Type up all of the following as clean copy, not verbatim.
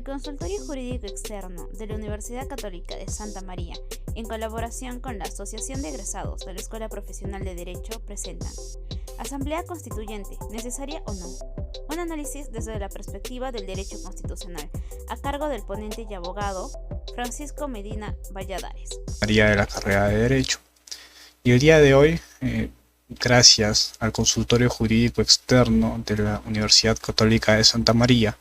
El Consultorio Jurídico Externo de la Universidad Católica de Santa María, en colaboración con la Asociación de Egresados de la Escuela Profesional de Derecho, presentan Asamblea Constituyente, ¿necesaria o no? Un análisis desde la perspectiva del derecho constitucional, a cargo del ponente y abogado Francisco Medina Valladares. María de la carrera de Derecho. Y el día de hoy, gracias al Consultorio Jurídico Externo de la Universidad Católica de Santa María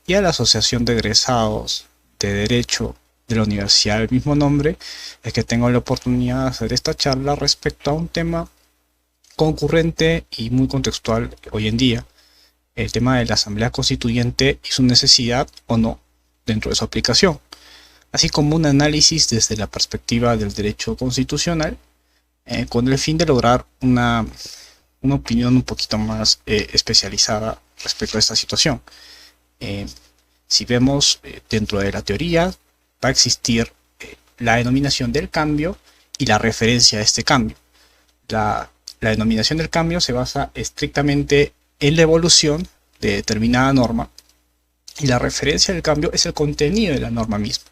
y a la Asociación de Egresados de Derecho de la Universidad del mismo nombre, es que tengo la oportunidad de hacer esta charla respecto a un tema concurrente y muy contextual hoy en día, el tema de la Asamblea Constituyente y su necesidad o no dentro de su aplicación, así como un análisis desde la perspectiva del derecho constitucional, con el fin de lograr una opinión un poquito más especializada respecto a esta situación. Si vemos dentro de la teoría, va a existir la denominación del cambio y la referencia a este cambio. La denominación del cambio se basa estrictamente en la evolución de determinada norma y la referencia del cambio es el contenido de la norma misma,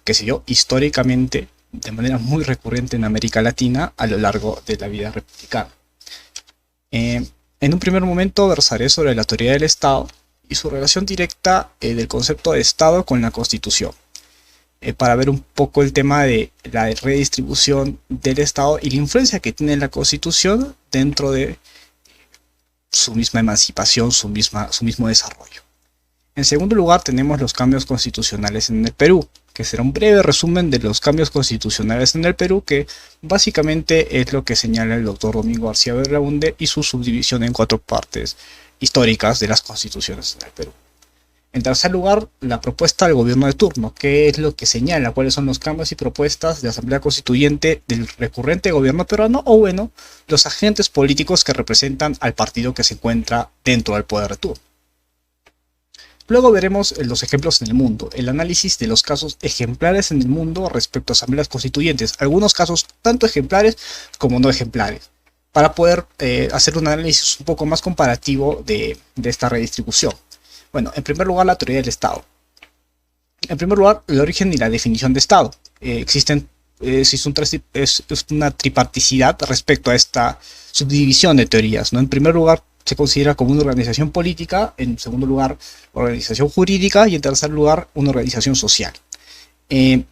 que se dio históricamente de manera muy recurrente en América Latina a lo largo de la vida republicana. En un primer momento versaré sobre la teoría del Estado y su relación directa del concepto de Estado con la Constitución, para ver un poco el tema de la redistribución del Estado y la influencia que tiene la Constitución dentro de su misma emancipación, su mismo desarrollo. En segundo lugar tenemos los cambios constitucionales en el Perú, que será un breve resumen de los cambios constitucionales en el Perú, que básicamente es lo que señala el doctor Domingo García Belaúnde y su subdivisión en 4 partes históricas de las constituciones en el Perú. En tercer lugar, la propuesta del gobierno de turno, que es lo que señala cuáles son los cambios y propuestas de Asamblea Constituyente del recurrente gobierno peruano, o bueno, los agentes políticos que representan al partido que se encuentra dentro del poder de turno. Luego veremos los ejemplos en el mundo, el análisis de los casos ejemplares en el mundo respecto a asambleas constituyentes, algunos casos tanto ejemplares como no ejemplares, para poder hacer un análisis un poco más comparativo de esta redistribución. Bueno, en primer lugar, la teoría del Estado. En primer lugar, el origen y la definición de Estado. Existe una triparticidad respecto a esta subdivisión de teorías, ¿no? En primer lugar, se considera como una organización política, en segundo lugar, organización jurídica y en tercer lugar, una organización social. En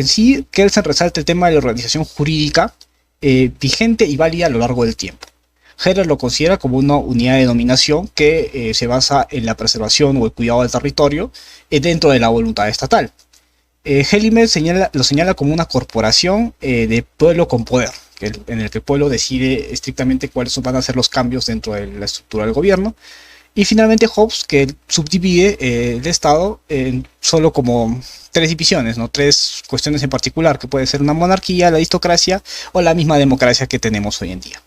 sí, Kelsen resalta el tema de la organización jurídica vigente y válida a lo largo del tiempo. Heller lo considera como una unidad de dominación que se basa en la preservación o el cuidado del territorio dentro de la voluntad estatal. Hellimer lo señala como una corporación de pueblo con poder, en el que el pueblo decide estrictamente cuáles van a ser los cambios dentro de la estructura del gobierno. Y finalmente Hobbes, que subdivide el Estado en solo como 3 divisiones, ¿no? 3 cuestiones en particular, que puede ser una monarquía, la aristocracia o la misma democracia que tenemos hoy en día.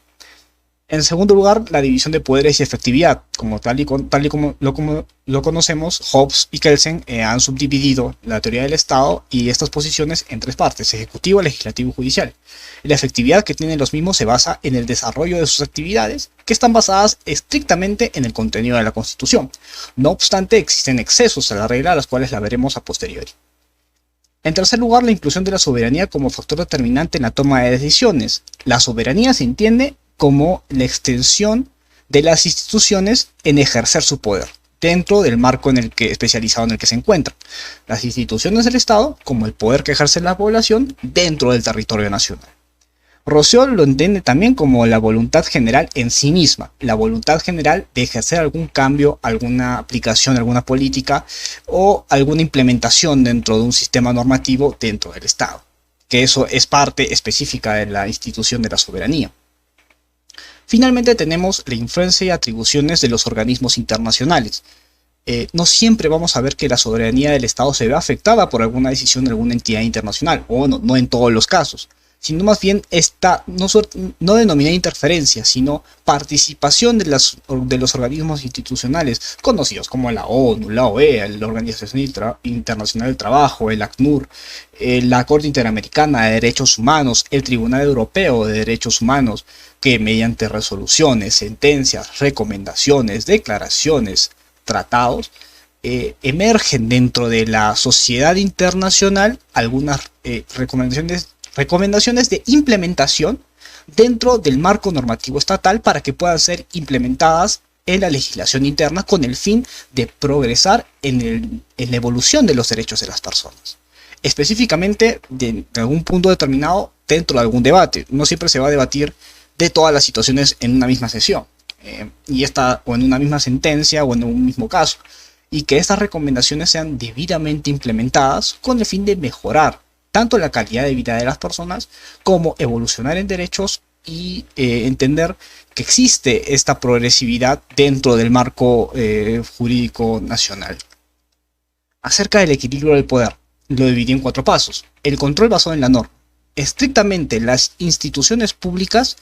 En segundo lugar, la división de poderes y efectividad. Tal y como lo conocemos, Hobbes y Kelsen han subdividido la teoría del Estado y estas posiciones en 3 partes: ejecutivo, legislativo y judicial. La efectividad que tienen los mismos se basa en el desarrollo de sus actividades, que están basadas estrictamente en el contenido de la Constitución. No obstante, existen excesos a la regla, las cuales la veremos a posteriori. En tercer lugar, la inclusión de la soberanía como factor determinante en la toma de decisiones. La soberanía se entiende como la extensión de las instituciones en ejercer su poder, dentro del marco especializado en el que se encuentran. Las instituciones del Estado como el poder que ejerce la población dentro del territorio nacional. Rousseau lo entiende también como la voluntad general en sí misma, la voluntad general de ejercer algún cambio, alguna aplicación, alguna política o alguna implementación dentro de un sistema normativo dentro del Estado, que eso es parte específica de la institución de la soberanía. Finalmente tenemos la influencia y atribuciones de los organismos internacionales. No siempre vamos a ver que la soberanía del Estado se ve afectada por alguna decisión de alguna entidad internacional, o no en todos los casos, sino más bien esta no denominada interferencia, sino participación de los organismos institucionales conocidos como la ONU, la OEA, la Organización Internacional del Trabajo, el ACNUR, la Corte Interamericana de Derechos Humanos, el Tribunal Europeo de Derechos Humanos, que mediante resoluciones, sentencias, recomendaciones, declaraciones, tratados, emergen dentro de la sociedad internacional algunas recomendaciones de implementación dentro del marco normativo estatal para que puedan ser implementadas en la legislación interna con el fin de progresar en la evolución de los derechos de las personas. Específicamente de algún punto determinado dentro de algún debate. No siempre se va a debatir de todas las situaciones en una misma sesión, o en una misma sentencia o en un mismo caso, y que estas recomendaciones sean debidamente implementadas con el fin de mejorar tanto la calidad de vida de las personas como evolucionar en derechos y entender que existe esta progresividad dentro del marco jurídico nacional. Acerca del equilibrio del poder, lo dividí en 4 pasos. El control basado en la norma. Estrictamente, las instituciones públicas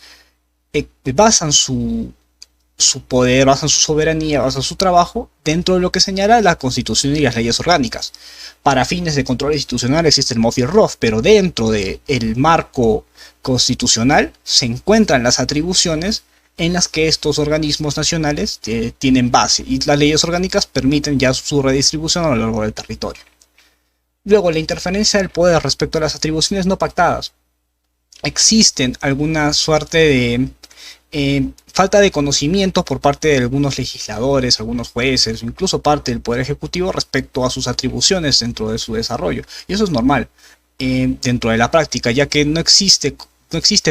basan su poder, basan su soberanía, basan su trabajo dentro de lo que señala la Constitución y las leyes orgánicas. Para fines de control institucional existe el MOF y el ROF, pero dentro del marco constitucional se encuentran las atribuciones en las que estos organismos nacionales tienen base, y las leyes orgánicas permiten ya su redistribución a lo largo del territorio. Luego, la interferencia del poder respecto a las atribuciones no pactadas. Existen alguna suerte de falta de conocimiento por parte de algunos legisladores, algunos jueces, incluso parte del Poder Ejecutivo respecto a sus atribuciones dentro de su desarrollo. Y eso es normal dentro de la práctica, ya que no existe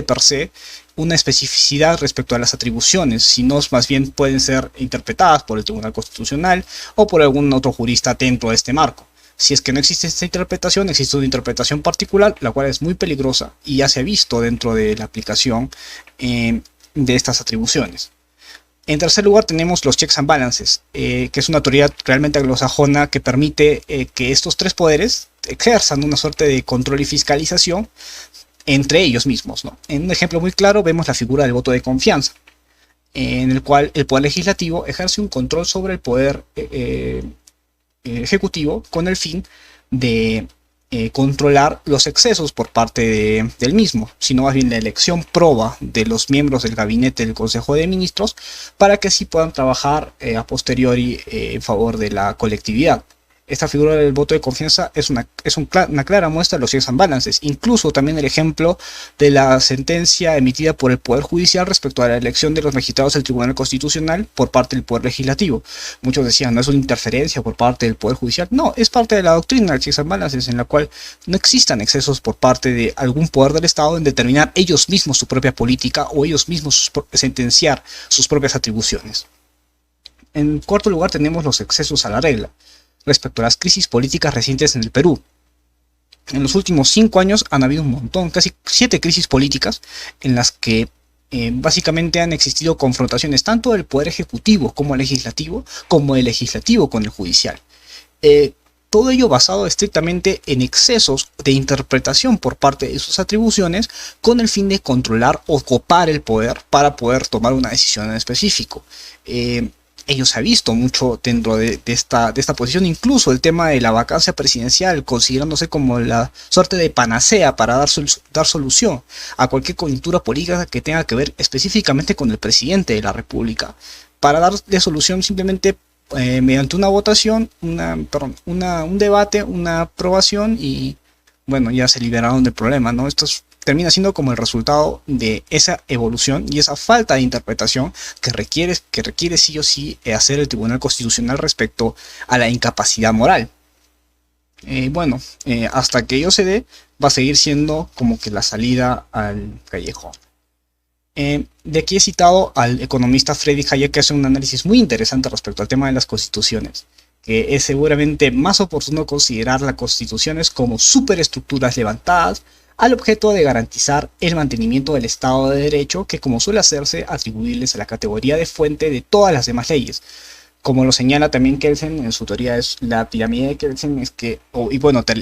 per se una especificidad respecto a las atribuciones, sino más bien pueden ser interpretadas por el Tribunal Constitucional o por algún otro jurista dentro de este marco. Si es que no existe esta interpretación, existe una interpretación particular, la cual es muy peligrosa y ya se ha visto dentro de la aplicación de estas atribuciones. En tercer lugar tenemos los checks and balances, que es una teoría realmente anglosajona que permite que estos 3 poderes ejerzan una suerte de control y fiscalización entre ellos mismos, ¿no? En un ejemplo muy claro vemos la figura del voto de confianza, en el cual el poder legislativo ejerce un control sobre el poder ejecutivo con el fin de controlar los excesos por parte del mismo, sino más bien la elección proba de los miembros del gabinete del Consejo de Ministros para que así puedan trabajar a posteriori en favor de la colectividad. Esta figura del voto de confianza es una clara muestra de los checks and balances. Incluso también el ejemplo de la sentencia emitida por el Poder Judicial respecto a la elección de los magistrados del Tribunal Constitucional por parte del Poder Legislativo. Muchos decían, no es una interferencia por parte del Poder Judicial. No, es parte de la doctrina del checks and balances, en la cual no existan excesos por parte de algún poder del Estado en determinar ellos mismos su propia política o ellos mismos sentenciar sus propias atribuciones. En cuarto lugar tenemos los excesos a la regla. Respecto a las crisis políticas recientes en el Perú. En los últimos 5 años han habido un montón, casi 7 crisis políticas en las que básicamente han existido confrontaciones tanto del Poder Ejecutivo como Legislativo, como el Legislativo con el Judicial. Todo ello basado estrictamente en excesos de interpretación por parte de sus atribuciones con el fin de controlar o copar el poder para poder tomar una decisión en específico. Ello se ha visto mucho dentro de esta posición, incluso el tema de la vacancia presidencial considerándose como la suerte de panacea para dar solución a cualquier coyuntura política que tenga que ver específicamente con el presidente de la República, para darle solución simplemente mediante una votación, un debate, una aprobación y bueno, ya se liberaron del problema, ¿no? Esto termina siendo como el resultado de esa evolución y esa falta de interpretación que requiere sí o sí hacer el Tribunal Constitucional respecto a la incapacidad moral. Hasta que ello se dé, va a seguir siendo como que la salida al callejón. De aquí he citado al economista Friedrich Hayek, que hace un análisis muy interesante respecto al tema de las constituciones, que es seguramente más oportuno considerar las constituciones como superestructuras levantadas al objeto de garantizar el mantenimiento del Estado de Derecho, que como suele hacerse, atribuirles a la categoría de fuente de todas las demás leyes. Como lo señala también Kelsen en su teoría, es la pirámide de Kelsen,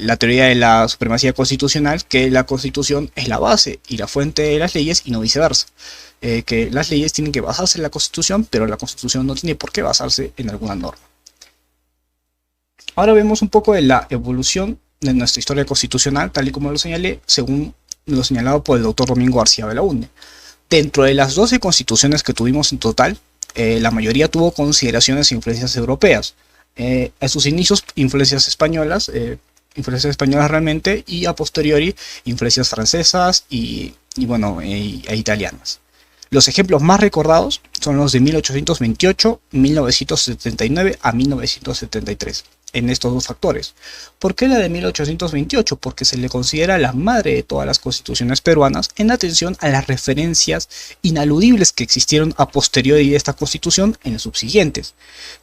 la teoría de la supremacía constitucional, que la Constitución es la base y la fuente de las leyes y no viceversa. Que las leyes tienen que basarse en la Constitución, pero la Constitución no tiene por qué basarse en alguna norma. Ahora vemos un poco de la evolución de nuestra historia constitucional, tal y como lo señalé, según lo señalado por el doctor Domingo García Belaúnde. Dentro de las 12 constituciones que tuvimos en total, la mayoría tuvo consideraciones e influencias europeas. A sus inicios influencias españolas realmente, y a posteriori influencias francesas e italianas. Los ejemplos más recordados son los de 1828, 1979 a 1973, en estos dos factores. ¿Por qué la de 1828? Porque se le considera la madre de todas las constituciones peruanas en atención a las referencias inaludibles que existieron a posteriori de esta constitución en los subsiguientes.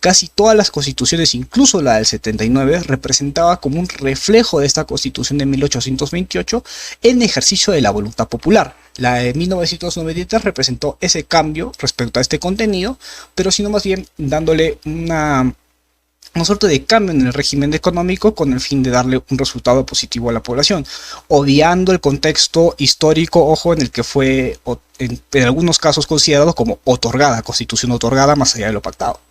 Casi todas las constituciones, incluso la del 79, representaba como un reflejo de esta constitución de 1828 en ejercicio de la voluntad popular. La de 1993 representó ese cambio respecto a este contenido, pero sino más bien dándole una suerte de cambio en el régimen económico con el fin de darle un resultado positivo a la población, obviando el contexto histórico, ojo, en el que fue en algunos casos considerado como constitución otorgada más allá de lo pactado.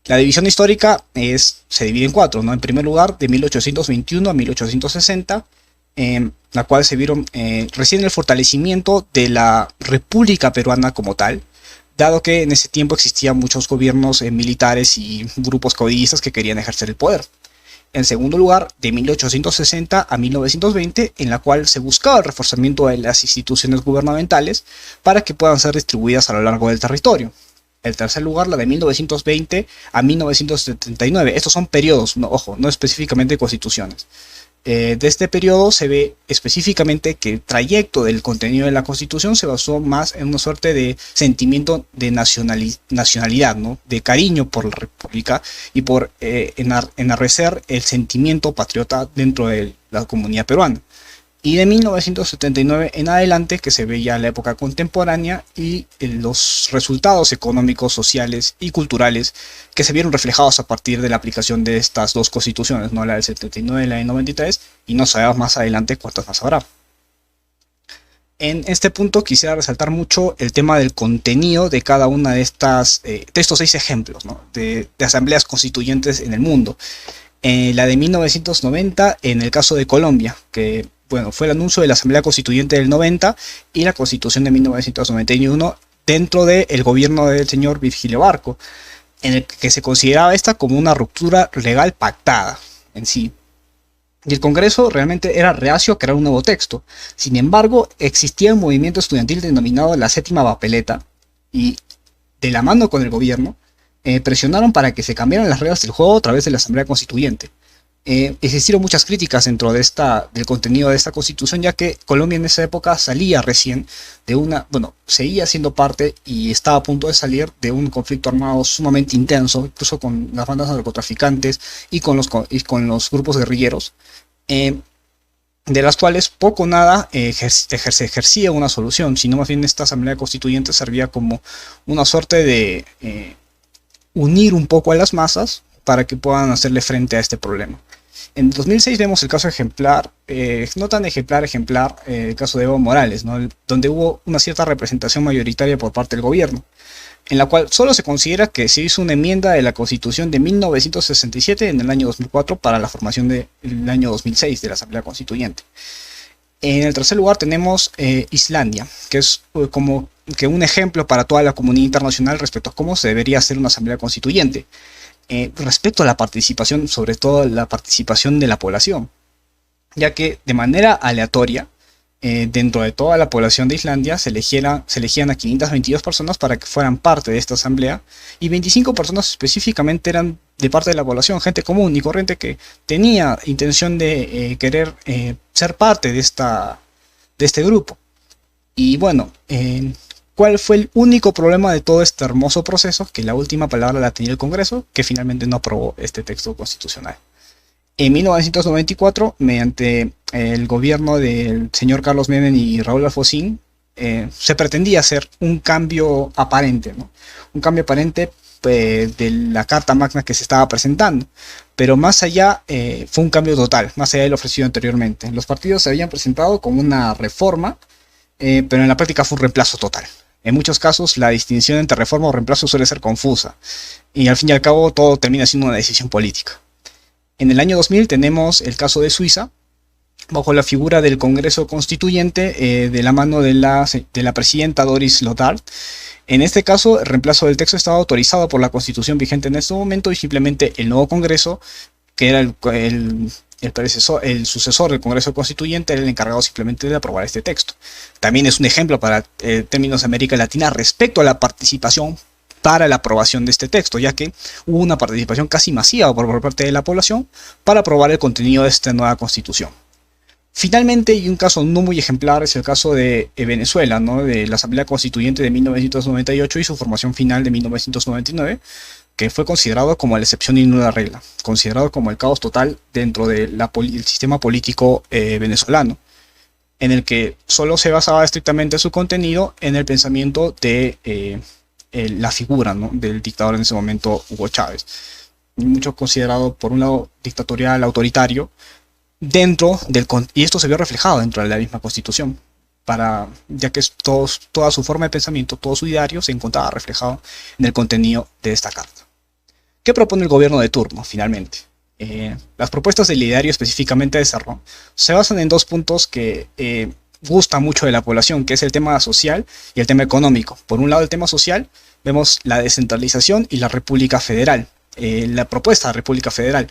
La división histórica se divide en cuatro, ¿no? En primer lugar, de 1821 a 1860, la cual se vieron recién el fortalecimiento de la República Peruana como tal, dado que en ese tiempo existían muchos gobiernos militares y grupos caudillistas que querían ejercer el poder. En segundo lugar, de 1860 a 1920, en la cual se buscaba el reforzamiento de las instituciones gubernamentales para que puedan ser distribuidas a lo largo del territorio. En tercer lugar, la de 1920 a 1979. Estos son periodos, no específicamente constituciones. De este periodo se ve específicamente que el trayecto del contenido de la Constitución se basó más en una suerte de sentimiento de nacionalidad, ¿no? De cariño por la República y por enardecer el sentimiento patriota dentro de la comunidad peruana. Y de 1979 en adelante, que se ve ya la época contemporánea y los resultados económicos, sociales y culturales que se vieron reflejados a partir de la aplicación de estas dos constituciones, ¿no? La del 79 y la del 93, y no sabemos más adelante cuántas más habrá. En este punto quisiera resaltar mucho el tema del contenido de cada una de estos 6 ejemplos, ¿no? de asambleas constituyentes en el mundo. La de 1990 en el caso de Colombia, que fue el anuncio de la Asamblea Constituyente del 90 y la Constitución de 1991 dentro del gobierno del señor Virgilio Barco, en el que se consideraba esta como una ruptura legal pactada en sí. Y el Congreso realmente era reacio a crear un nuevo texto. Sin embargo, existía un movimiento estudiantil denominado la Séptima Papeleta y, de la mano con el gobierno, presionaron para que se cambiaran las reglas del juego a través de la Asamblea Constituyente. Existieron muchas críticas dentro del contenido de esta constitución, ya que Colombia en esa época salía recién seguía siendo parte y estaba a punto de salir de un conflicto armado sumamente intenso, incluso con las bandas narcotraficantes y con los grupos guerrilleros, de las cuales poco o nada se ejercía una solución, sino más bien esta asamblea constituyente servía como una suerte de unir un poco a las masas para que puedan hacerle frente a este problema. En 2006 vemos el caso ejemplar, no tan ejemplar, el caso de Evo Morales, ¿no? Donde hubo una cierta representación mayoritaria por parte del gobierno, en la cual solo se considera que se hizo una enmienda de la Constitución de 1967 en el año 2004 para la formación del año 2006 de la Asamblea Constituyente. En el tercer lugar tenemos Islandia, que es como que un ejemplo para toda la comunidad internacional respecto a cómo se debería hacer una Asamblea Constituyente. Respecto a la participación, sobre todo la participación de la población, ya que de manera aleatoria, dentro de toda la población de Islandia, se elegían a 522 personas para que fueran parte de esta asamblea, y 25 personas específicamente eran de parte de la población, gente común y corriente que tenía intención de querer ser parte de este grupo. Y bueno, ¿cuál fue el único problema de todo este hermoso proceso? Que la última palabra la tenía el Congreso, que finalmente no aprobó este texto constitucional. En 1994, mediante el gobierno del señor Carlos Menem y Raúl Alfonsín, se pretendía hacer un cambio aparente, ¿no? Un cambio aparente de la Carta Magna que se estaba presentando. Pero más allá, fue un cambio total, más allá de lo ofrecido anteriormente. Los partidos se habían presentado como una reforma, pero en la práctica fue un reemplazo total. En muchos casos la distinción entre reforma o reemplazo suele ser confusa, y al fin y al cabo todo termina siendo una decisión política. En el año 2000 tenemos el caso de Suiza, bajo la figura del Congreso Constituyente, de la mano de la presidenta Doris Lodart. En este caso, el reemplazo del texto estaba autorizado por la Constitución vigente en este momento y simplemente el nuevo Congreso, que era el sucesor del Congreso Constituyente, era el encargado simplemente de aprobar este texto. También es un ejemplo para términos de América Latina respecto a la participación para la aprobación de este texto, ya que hubo una participación casi masiva por parte de la población para aprobar el contenido de esta nueva Constitución. Finalmente, y un caso no muy ejemplar, es el caso de Venezuela, ¿no? De la Asamblea Constituyente de 1998 y su formación final de 1999, que fue considerado como la excepción y no la regla, considerado como el caos total dentro del sistema político venezolano, en el que solo se basaba estrictamente su contenido en el pensamiento de la figura, ¿no?, del dictador en ese momento, Hugo Chávez. Mucho considerado, por un lado, dictatorial, autoritario, y esto se vio reflejado dentro de la misma Constitución, ya que toda su forma de pensamiento, todo su ideario se encontraba reflejado en el contenido de esta carta. ¿Qué propone el gobierno de turno, finalmente? Las propuestas del ideario específicamente de Cerrón se basan en dos puntos que gusta mucho de la población, que es el tema social y el tema económico. Por un lado, el tema social, vemos la descentralización y la República Federal, la propuesta de República Federal.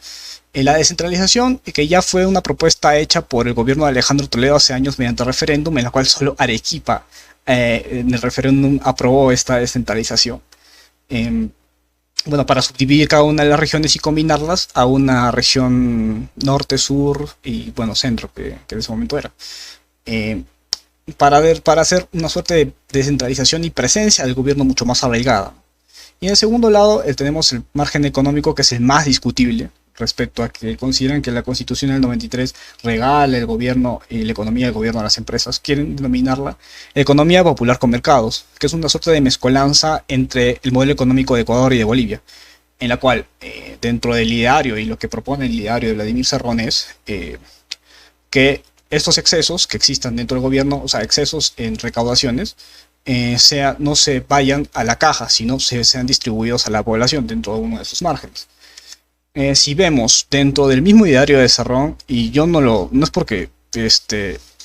La descentralización, que ya fue una propuesta hecha por el gobierno de Alejandro Toledo hace años mediante referéndum, en la cual solo Arequipa en el referéndum aprobó esta descentralización. Bueno, para subdividir cada una de las regiones y combinarlas a una región norte, sur y, bueno, centro, que en ese momento era. Para hacer una suerte de descentralización y presencia del gobierno mucho más arraigada. Y en el segundo lado tenemos el margen económico, que es el más discutible, respecto a que consideran que la Constitución del 93 regala el gobierno y la economía del gobierno a las empresas. Quieren denominarla economía popular con mercados, que es una suerte de mezcolanza entre el modelo económico de Ecuador y de Bolivia, en la cual, dentro del ideario y lo que propone el ideario de Vladimir Cerrón es que estos excesos que existan dentro del gobierno, o sea, excesos en recaudaciones, no se vayan a la caja, sino sean distribuidos a la población dentro de uno de sus márgenes. Si vemos dentro del mismo ideario de Cerrón, y no es porque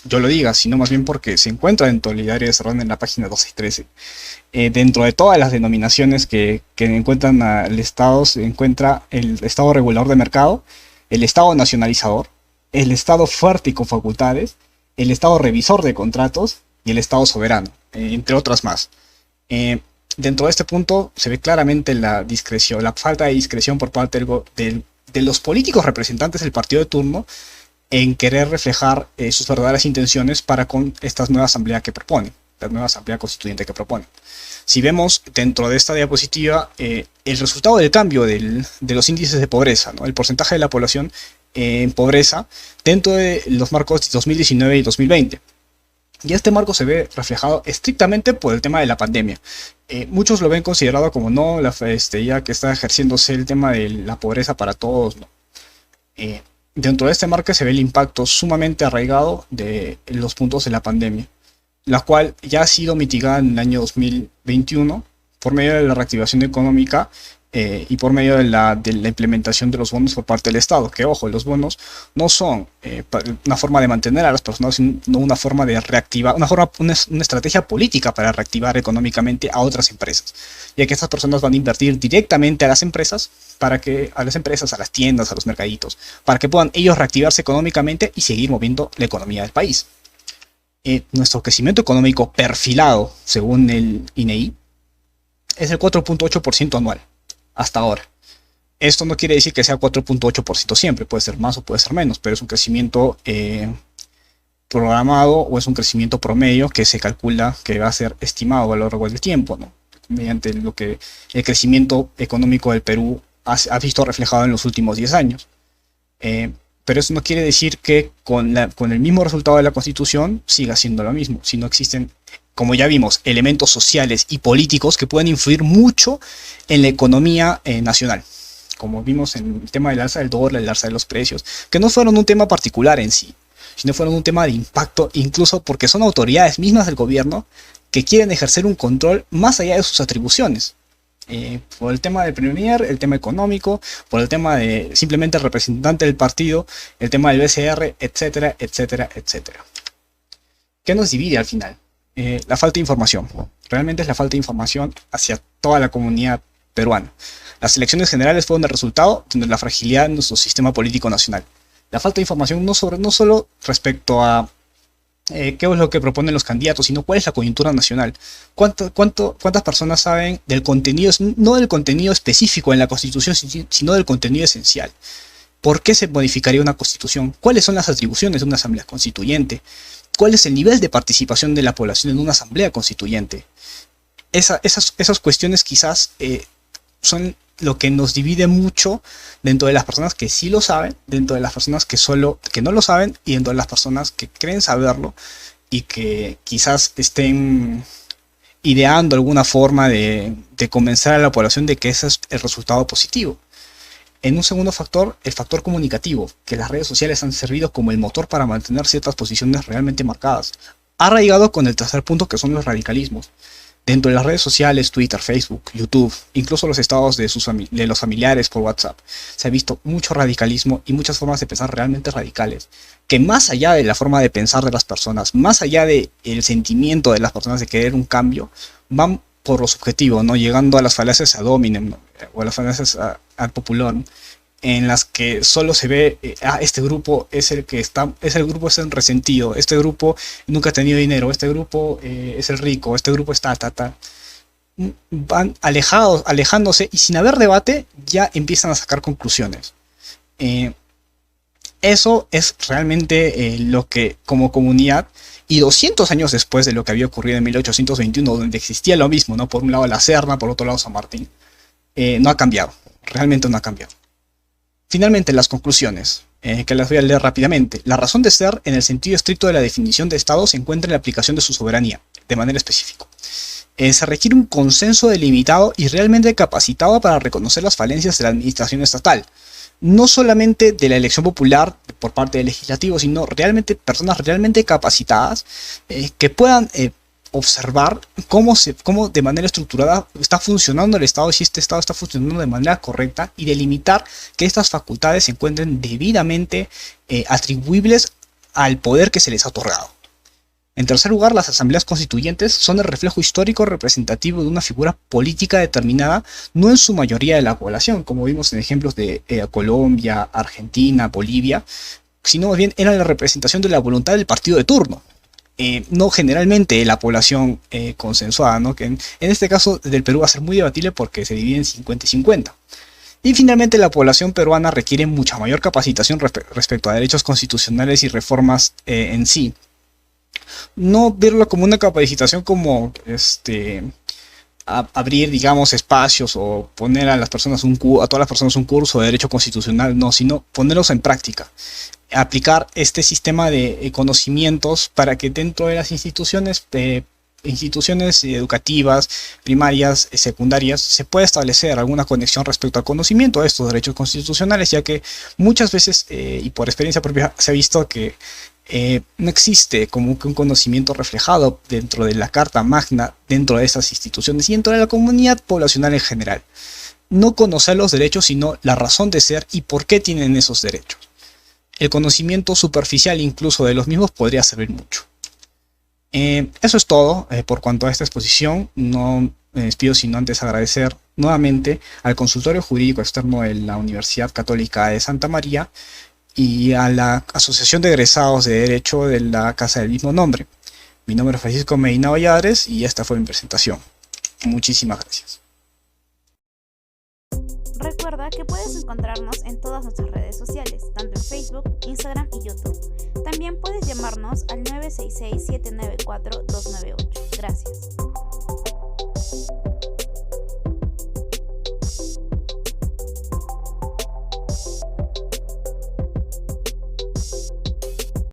yo lo diga, sino más bien porque se encuentra dentro del ideario de Cerrón en la página 12 y 13, dentro de todas las denominaciones que encuentran al Estado, se encuentra el Estado regulador de mercado, el Estado nacionalizador, el Estado fuerte y con facultades, el Estado revisor de contratos y el Estado soberano, entre otras más. Dentro de este punto se ve claramente la falta de discreción por parte de los políticos representantes del partido de turno en querer reflejar sus verdaderas intenciones para con esta nueva asamblea que propone, la nueva asamblea constituyente que propone. Si vemos dentro de esta diapositiva el resultado del cambio de los índices de pobreza, ¿no?, el porcentaje de la población en pobreza dentro de los marcos de 2019 y 2020. Y este marco se ve reflejado estrictamente por el tema de la pandemia. Muchos lo ven considerado como no, ya que está ejerciéndose el tema de la pobreza para todos, ¿no? Dentro de este marco se ve el impacto sumamente arraigado de los puntos de la pandemia, la cual ya ha sido mitigada en el año 2021 por medio de la reactivación económica y por medio de la implementación de los bonos por parte del Estado. Que, ojo, los bonos no son una forma de mantener a las personas, sino una forma de reactivar, una estrategia política para reactivar económicamente a otras empresas, ya que estas personas van a invertir directamente a las empresas, a las tiendas, a los mercaditos, para que puedan ellos reactivarse económicamente y seguir moviendo la economía del país. Nuestro crecimiento económico perfilado, según el INEI, es el 4.8% anual. Hasta ahora. Esto no quiere decir que sea 4.8% siempre, puede ser más o puede ser menos, pero es un crecimiento programado, o es un crecimiento promedio que se calcula que va a ser estimado a lo largo del tiempo, ¿no?, mediante lo que el crecimiento económico del Perú ha visto reflejado en los últimos 10 años. Pero eso no quiere decir que con el mismo resultado de la Constitución siga siendo lo mismo, sino existen, como ya vimos, elementos sociales y políticos que pueden influir mucho en la economía nacional. Como vimos en el tema del alza del dólar, el alza de los precios, que no fueron un tema particular en sí, sino fueron un tema de impacto, incluso porque son autoridades mismas del gobierno que quieren ejercer un control más allá de sus atribuciones. Por el tema del premier, el tema económico, por el tema de simplemente el representante del partido, el tema del BCR, etcétera, etcétera, etcétera. ¿Qué nos divide al final? La falta de información. Realmente es la falta de información hacia toda la comunidad peruana. Las elecciones generales fueron el resultado de la fragilidad de nuestro sistema político nacional. La falta de información no solo respecto a qué es lo que proponen los candidatos, sino cuál es la coyuntura nacional. ¿Cuántas personas saben del contenido, no del contenido específico en la Constitución, sino del contenido esencial? ¿Por qué se modificaría una Constitución? ¿Cuáles son las atribuciones de una asamblea constituyente? ¿Cuál es el nivel de participación de la población en una asamblea constituyente? Esas cuestiones quizás son lo que nos divide mucho dentro de las personas que sí lo saben, dentro de las personas que no lo saben, y dentro de las personas que creen saberlo y que quizás estén ideando alguna forma de convencer a la población de que ese es el resultado positivo. En un segundo factor, el factor comunicativo, que las redes sociales han servido como el motor para mantener ciertas posiciones realmente marcadas. Ha arraigado con el tercer punto, que son los radicalismos. Dentro de las redes sociales, Twitter, Facebook, YouTube, incluso los estados de los familiares por WhatsApp, se ha visto mucho radicalismo y muchas formas de pensar realmente radicales, que más allá de la forma de pensar de las personas, más allá del sentimiento de las personas de querer un cambio, van por los objetivos, ¿no? Llegando a las falacias ad hominem, ¿no? O a las falacias ad populum, en las que solo se ve, este grupo es el el resentido, este grupo nunca ha tenido dinero, este grupo es el rico, este grupo está van alejándose, y sin haber debate ya empiezan a sacar conclusiones. Eso es realmente lo que como comunidad, y 200 años después de lo que había ocurrido en 1821, donde existía lo mismo, ¿no? Por un lado la Serna, por otro lado San Martín, no ha cambiado, realmente no ha cambiado. Finalmente, las conclusiones, que las voy a leer rápidamente. La razón de ser, en el sentido estricto de la definición de Estado, se encuentra en la aplicación de su soberanía, de manera específica. Se requiere un consenso delimitado y realmente capacitado para reconocer las falencias de la administración estatal. No solamente de la elección popular por parte del legislativo, sino realmente personas realmente capacitadas que puedan observar cómo de manera estructurada está funcionando el Estado, si este Estado está funcionando de manera correcta, y delimitar que estas facultades se encuentren debidamente atribuibles al poder que se les ha otorgado. En tercer lugar, las asambleas constituyentes son el reflejo histórico representativo de una figura política determinada, no en su mayoría de la población, como vimos en ejemplos de Colombia, Argentina, Bolivia, sino más bien eran la representación de la voluntad del partido de turno. No generalmente la población consensuada, ¿no? Que en este caso del Perú va a ser muy debatible porque se divide en 50 y 50. Y finalmente la población peruana requiere mucha mayor capacitación respecto a derechos constitucionales y reformas en sí. No verlo como una capacitación como abrir, digamos, espacios o poner a todas las personas un curso de derecho constitucional, no, sino ponerlos en práctica. Aplicar este sistema de conocimientos para que dentro de las instituciones educativas, primarias, secundarias, se pueda establecer alguna conexión respecto al conocimiento de estos derechos constitucionales, ya que muchas veces, y por experiencia propia, se ha visto que no existe como que un conocimiento reflejado dentro de la Carta Magna, dentro de esas instituciones y dentro de la comunidad poblacional en general. No conocer los derechos, sino la razón de ser y por qué tienen esos derechos. El conocimiento superficial incluso de los mismos podría servir mucho. Eso es todo por cuanto a esta exposición. No me despido sino antes agradecer nuevamente al Consultorio Jurídico Externo de la Universidad Católica de Santa María y a la Asociación de Egresados de Derecho de la Casa del mismo nombre. Mi nombre es Francisco Medina Valladares y esta fue mi presentación. Muchísimas gracias. Recuerda que puedes encontrarnos en todas nuestras redes sociales, tanto en Facebook, Instagram y YouTube. También puedes llamarnos al 966-794-298. Gracias.